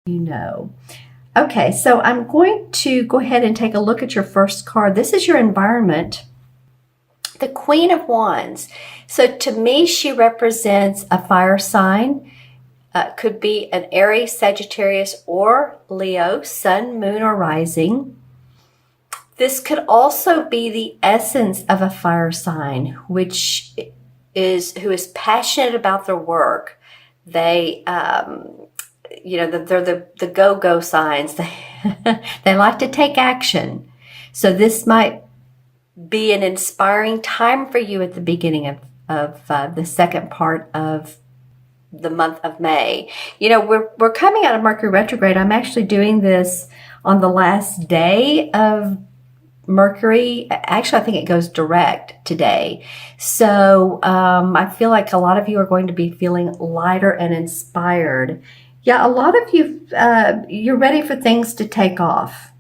you know. Okay, so I'm going to go ahead and take a look at your first card. This is your environment. The Queen of Wands. So to me, she represents a fire sign. Could be an Aries, Sagittarius, or Leo, sun, moon, or rising. This could also be the essence of a fire sign, who is passionate about their work. They, they're the go-go signs. They like to take action. So this might be an inspiring time for you at the beginning of the second part of the month of May. We're coming out of Mercury retrograde. I'm actually doing this on the last day of Mercury. Actually, I think it goes direct today. So I feel like a lot of you are going to be feeling lighter and inspired. Yeah, a lot of you, you're ready for things to take off.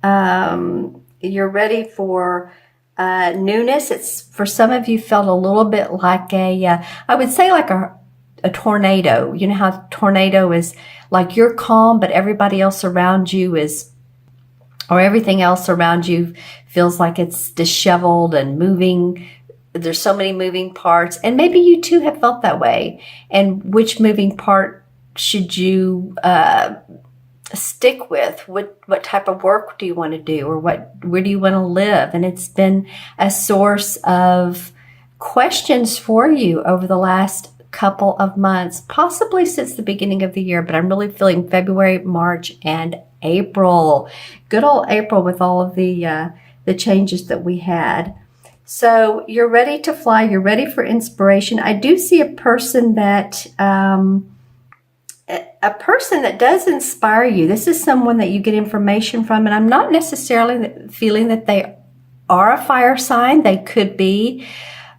You're ready for newness. It's, for some of you, felt a little bit like I would say like a tornado. You know how tornado is like you're calm, but everybody else around you or everything else around you feels like it's disheveled and moving. There's so many moving parts, and maybe you too have felt that way. And which moving part should you stick with? What type of work do you want to do, or where do you want to live? And it's been a source of questions for you over the last couple of months, possibly since the beginning of the year, but I'm really feeling February, March, and April. Good old April with all of the changes that we had. So you're ready to fly. You're ready for inspiration. I do see a person that does inspire you. This is someone that you get information from, and I'm not necessarily feeling that they are a fire sign. They could be,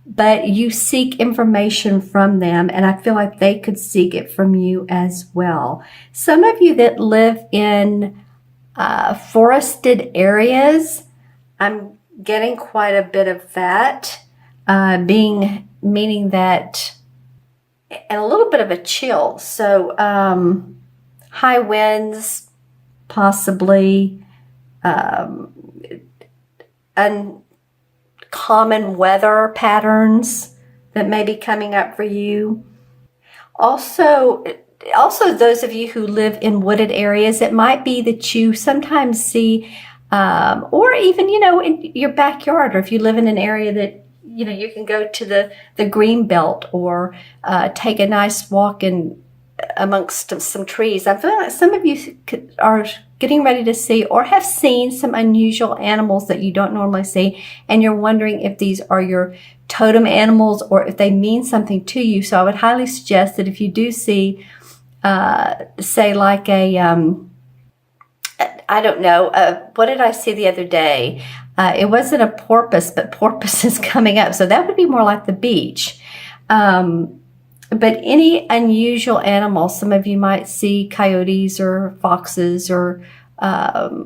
but you seek information from them, and I feel like they could seek it from you as well. Some of you that live in forested areas, I'm getting quite a bit of that, meaning that, and a little bit of a chill. So high winds, possibly uncommon weather patterns that may be coming up for you. Also those of you who live in wooded areas, it might be that you sometimes see, or even, in your backyard, or if you live in an area that, you can go to the green belt, or take a nice walk amongst some trees. I feel like some of you are getting ready to see or have seen some unusual animals that you don't normally see, and you're wondering if these are your totem animals or if they mean something to you. So I would highly suggest that if you do see, say like I don't know, what did I see the other day? It wasn't a porpoise, but porpoise is coming up. So that would be more like the beach. But any unusual animals, some of you might see coyotes or foxes or that,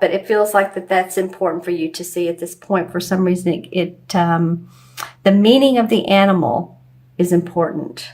but it feels like that's important for you to see at this point. For some reason, the meaning of the animal is important.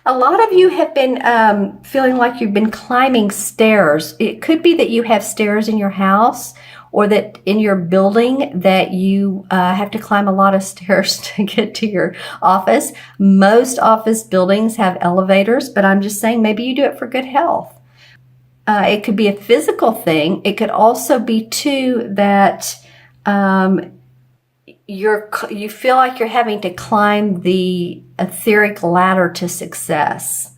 A lot of you have been feeling like you've been climbing stairs. It could be that you have stairs in your house, or that in your building that you have to climb a lot of stairs to get to your office. Most office buildings have elevators, but I'm just saying maybe you do it for good health. It could be a physical thing. It could also be too that you feel like you're having to climb the etheric ladder to success.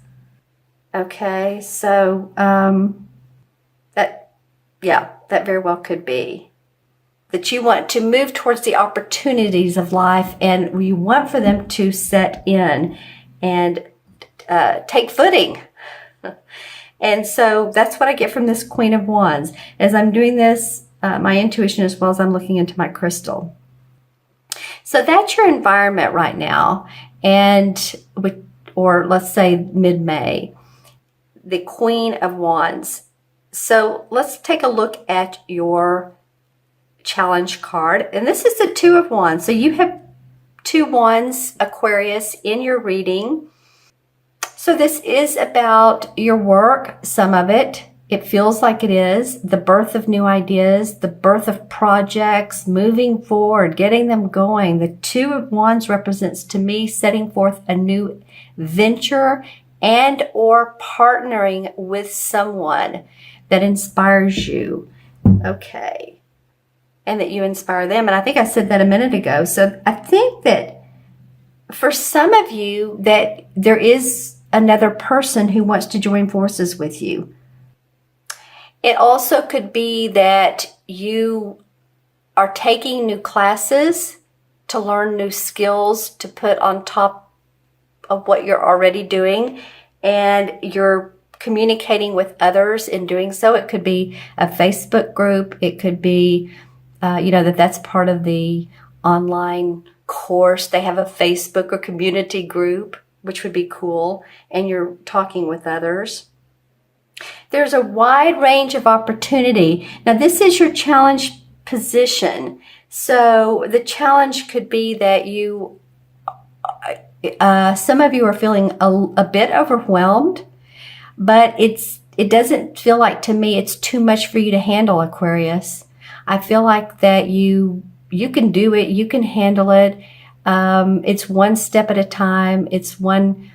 Okay, so that very well could be that you want to move towards the opportunities of life, and you want for them to set in and take footing. And so that's what I get from this Queen of Wands. As I'm doing this, my intuition, as well as I'm looking into my crystal. So that's your environment right now, or let's say mid-May, the Queen of Wands. So let's take a look at your challenge card. And this is the Two of Wands. So you have 2 wands, Aquarius, in your reading. So this is about your work, some of it. It feels like it is. The birth of new ideas, the birth of projects, moving forward, getting them going. The Two of Wands represents to me setting forth a new venture and or partnering with someone that inspires you. Okay. And that you inspire them. And I think I said that a minute ago. So I think that for some of you that there is another person who wants to join forces with you. It also could be that you are taking new classes to learn new skills to put on top of what you're already doing, and you're communicating with others in doing so. It could be a Facebook group. It could be, that's part of the online course. They have a Facebook or community group, which would be cool, and you're talking with others. There's a wide range of opportunity. Now, this is your challenge position. So the challenge could be that some of you are feeling a bit overwhelmed, but it doesn't feel like, to me, it's too much for you to handle, Aquarius. I feel like that you can do it, you can handle it. It's one step at a time. It's one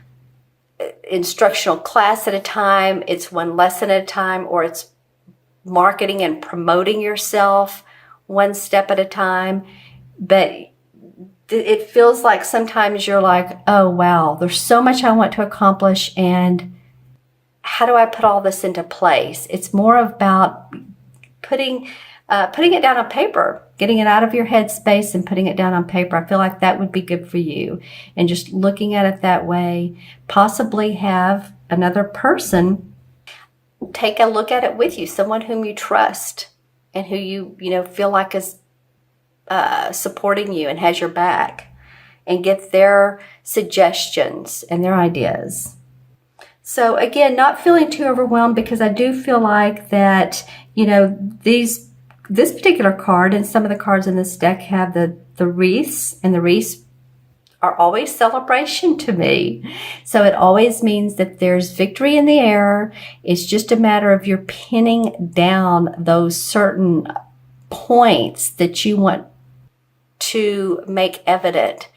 instructional class at a time. It's one lesson at a time, or it's marketing and promoting yourself one step at a time. But it feels like sometimes you're like, oh, wow, there's so much I want to accomplish, and how do I put all this into place? It's more about putting it down on paper, getting it out of your head space and putting it down on paper. I feel like that would be good for you. And just looking at it that way, possibly have another person take a look at it with you, someone whom you trust and who you feel like is supporting you and has your back, and get their suggestions and their ideas. So again, not feeling too overwhelmed, because I do feel like that, this particular card and some of the cards in this deck have the wreaths, and the wreaths are always celebration to me. So it always means that there's victory in the air. It's just a matter of you're pinning down those certain points that you want to make evident.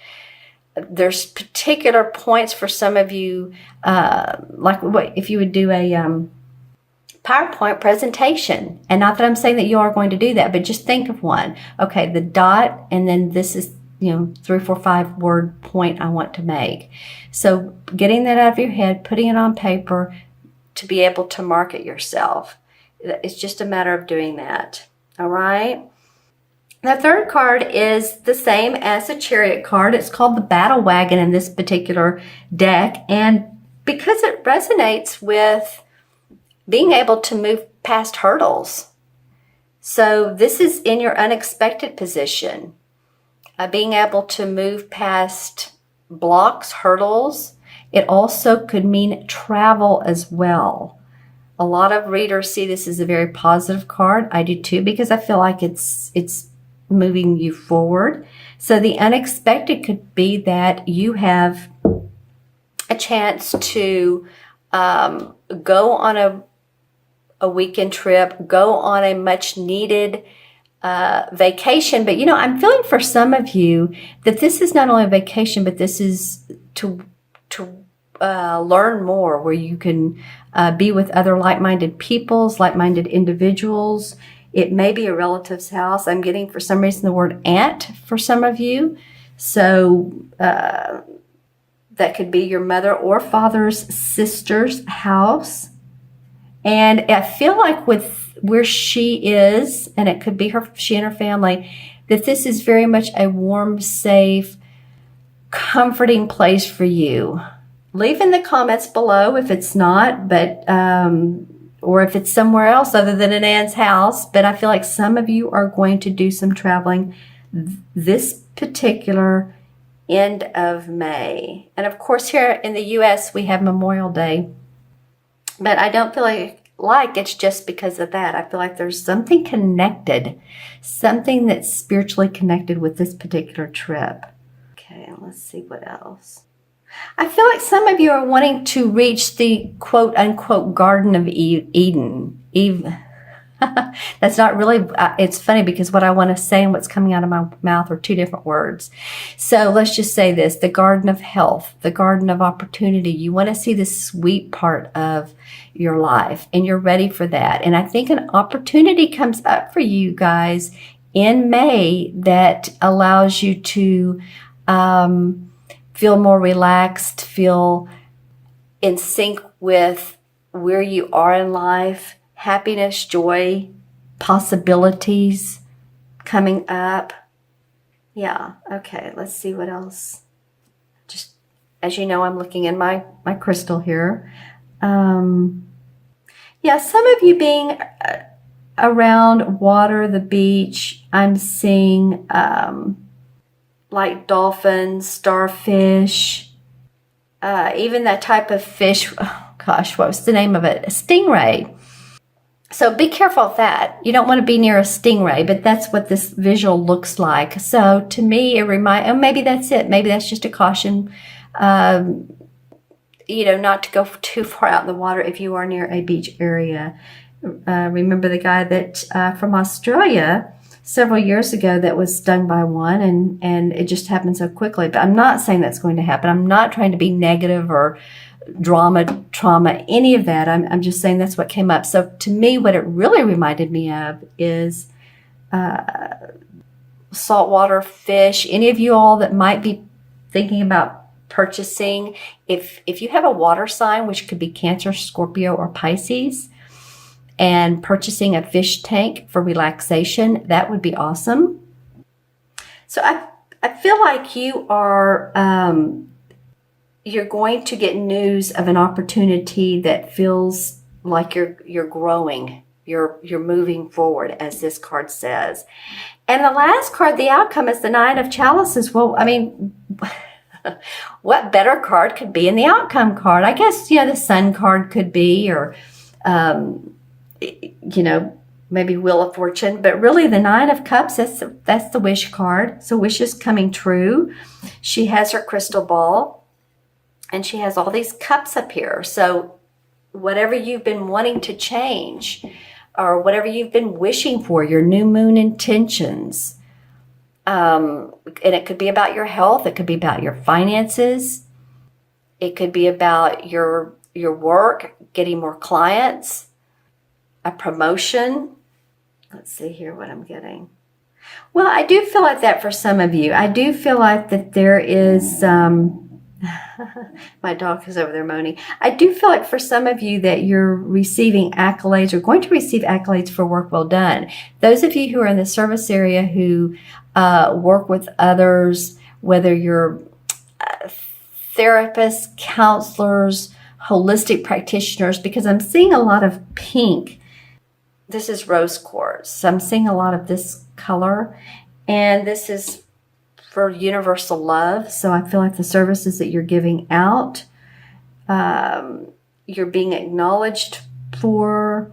There's particular points for some of you, like what if you would do a PowerPoint presentation. And not that I'm saying that you are going to do that, but just think of one. Okay, the dot, and then this is, 3, 4, 5 word point I want to make. So getting that out of your head, putting it on paper to be able to market yourself. It's just a matter of doing that. All right. The third card is the same as the Chariot card. It's called the Battle Wagon in this particular deck. And because it resonates with being able to move past hurdles. So this is in your unexpected position. Being able to move past blocks, hurdles. It also could mean travel as well. A lot of readers see this as a very positive card. I do too, because I feel like it's moving you forward. So the unexpected could be that you have a chance to go on a weekend trip, go on a much needed vacation. But I'm feeling for some of you that this is not only a vacation, but this is to learn more, where you can be with other like-minded peoples, like-minded individuals. It may be a relative's house. I'm getting, for some reason, the word aunt for some of you. So that could be your mother or father's sister's house. And I feel like with where she is, and it could be she and her family, that this is very much a warm, safe, comforting place for you. Leave in the comments below if it's not, but or if it's somewhere else other than an aunt's house. But I feel like some of you are going to do some traveling this particular end of May. And of course, here in the U.S., we have Memorial Day. But I don't feel like it's just because of that. I feel like there's something connected, something that's spiritually connected with this particular trip. Okay, let's see what else. I feel like some of you are wanting to reach the quote unquote Garden of Eden. Eve. That's not really, it's funny because what I want to say and what's coming out of my mouth are two different words. So let's just say this, the garden of health, the garden of opportunity. You want to see the sweet part of your life and you're ready for that. And I think an opportunity comes up for you guys in May that allows you to feel more relaxed, feel in sync with where you are in life. Happiness, joy, possibilities coming up. Yeah, okay, let's see what else. Just, as you know, I'm looking in my crystal here. Yeah, some of you being around water, the beach, I'm seeing like dolphins, starfish, even that type of fish. Oh, gosh, what was the name of it? A stingray. So be careful of that. You don't want to be near a stingray, but that's what this visual looks like. So to me, it reminds, oh, maybe that's it. Maybe that's just a caution, you know, not to go too far out in the water if you are near a beach area. Remember the guy that from Australia several years ago that was stung by one, and it just happened so quickly. But I'm not saying that's going to happen. I'm not trying to be negative or drama, trauma, any of that. I'm just saying that's what came up. So to me, what it really reminded me of is saltwater fish. Any of you all that might be thinking about purchasing, if you have a water sign, which could be Cancer, Scorpio, or Pisces, and purchasing a fish tank for relaxation, that would be awesome. So I feel like you are you're going to get news of an opportunity that feels like you're growing, you're moving forward, as this card says. And the last card, the outcome, is the Nine of Chalices. Well, I mean, what better card could be in the outcome card? I guess, you know, the Sun card could be, or you know, maybe Wheel of Fortune, but really the Nine of Cups, that's the wish card. So wishes coming true. She has her crystal ball. And she has all these cups up here. So whatever you've been wanting to change or whatever you've been wishing for, your new moon intentions, and it could be about your health. It could be about your finances. It could be about your work, getting more clients, a promotion. Let's see here what I'm getting. Well, I do feel like that for some of you. I do feel like that there is... my dog is over there moaning. I do feel like for some of you that you're receiving accolades or going to receive accolades for work well done. Those of you who are in the service area who work with others, whether you're therapists, counselors, holistic practitioners, because I'm seeing a lot of pink. This is rose quartz. So I'm seeing a lot of this color, and this is for universal love. So I feel like the services that you're giving out, you're being acknowledged for.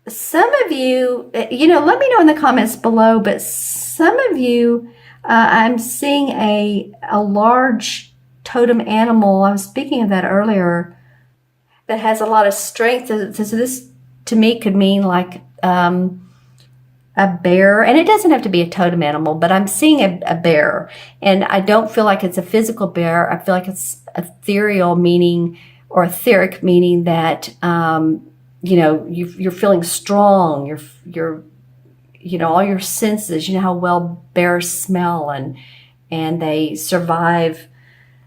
Some of you, you know, let me know in the comments below, but some of you, I'm seeing a large totem animal. I was speaking of that earlier, that has a lot of strength. So this to me could mean like a bear, and it doesn't have to be a totem animal, but I'm seeing a bear, and I don't feel like it's a physical bear. I feel like it's ethereal, meaning, or etheric, meaning that you know, you're feeling strong. You're you know, all your senses. You know how well bears smell, and they survive.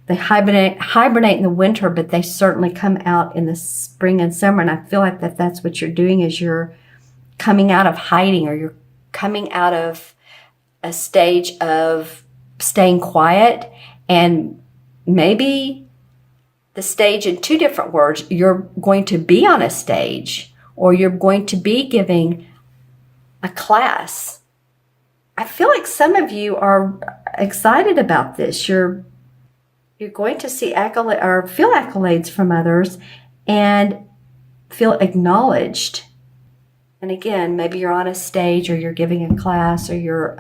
They hibernate in the winter, but they certainly come out in the spring and summer. And I feel like that's what you're doing, is you're coming out of hiding, or you're coming out of a stage of staying quiet. And maybe the stage, in two different words, you're going to be on a stage, or you're going to be giving a class. I feel like some of you are excited about this. You're going to see accolade or feel accolades from others and feel acknowledged. And again, maybe you're on a stage, or you're giving a class, or you're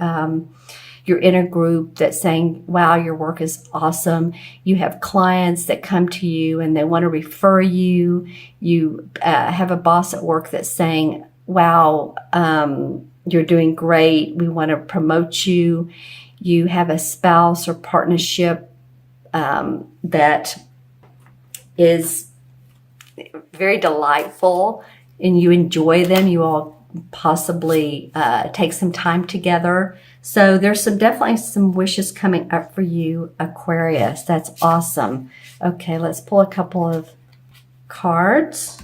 you're in a group that's saying, wow, your work is awesome. You have clients that come to you and they want to refer you. You have a boss at work that's saying, wow, you're doing great. We want to promote you. You have a spouse or partnership that is very delightful and you enjoy them. You all possibly take some time together. So there's definitely some wishes coming up for you, Aquarius. That's awesome. Okay, let's pull a couple of cards.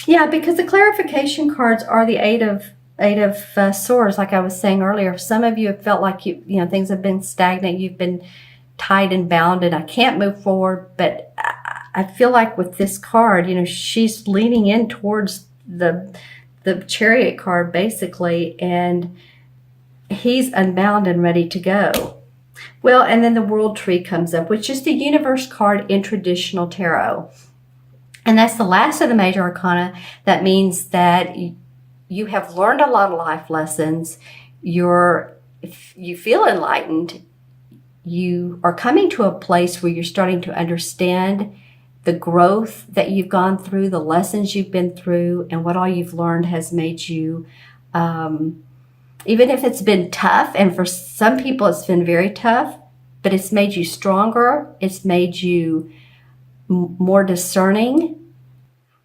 Yeah, because the clarification cards are the Eight of Swords. Like I was saying earlier, some of you have felt like you know things have been stagnant. You've been tied and bound, and I can't move forward. But I feel like with this card, you know, she's leaning in towards the Chariot card basically, and he's unbound and ready to go. Well, and then the World Tree comes up, which is the Universe card in traditional tarot. And that's the last of the major arcana. That means that you have learned a lot of life lessons. You feel enlightened. You are coming to a place where you're starting to understand the growth that you've gone through, the lessons you've been through, and what all you've learned has made you, even if it's been tough, and for some people it's been very tough, but it's made you stronger. It's made you more discerning,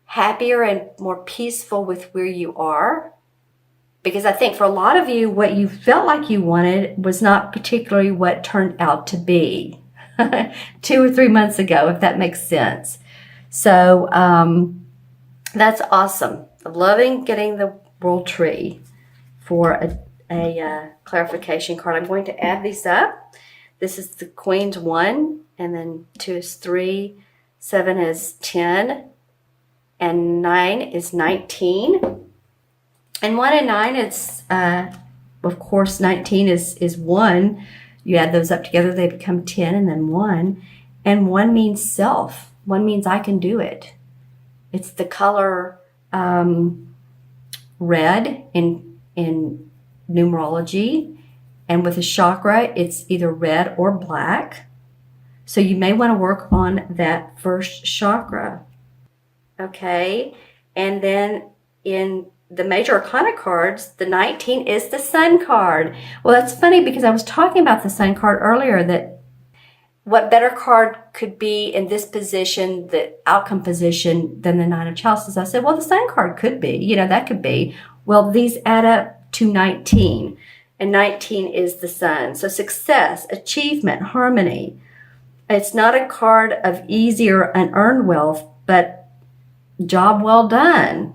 happier, and more peaceful with where you are. Because I think for a lot of you, what you felt like you wanted was not particularly what turned out to be 2 or 3 months ago, if that makes sense. So that's awesome. I'm loving getting the World Tree for a clarification card. I'm going to add these up. This is the Queen's 1, and then 2 is 3, 7 is 10, and 9 is 19. And 1 and 9, it's, of course, 19 is 1. You add those up together, they become 10 and then 1. And 1 means self. 1 means I can do it. It's the color red in numerology. And with a chakra, it's either red or black. So you may want to work on that first chakra. Okay. And then in the major arcana cards, the 19 is the Sun card. Well, that's funny because I was talking about the Sun card earlier, that what better card could be in this position, the outcome position, than the Nine of Chalices. I said, well, the Sun card could be, you know, that could be. Well, these add up to 19, and 19 is the Sun. So success, achievement, harmony. It's not a card of easy or unearned wealth, but job well done.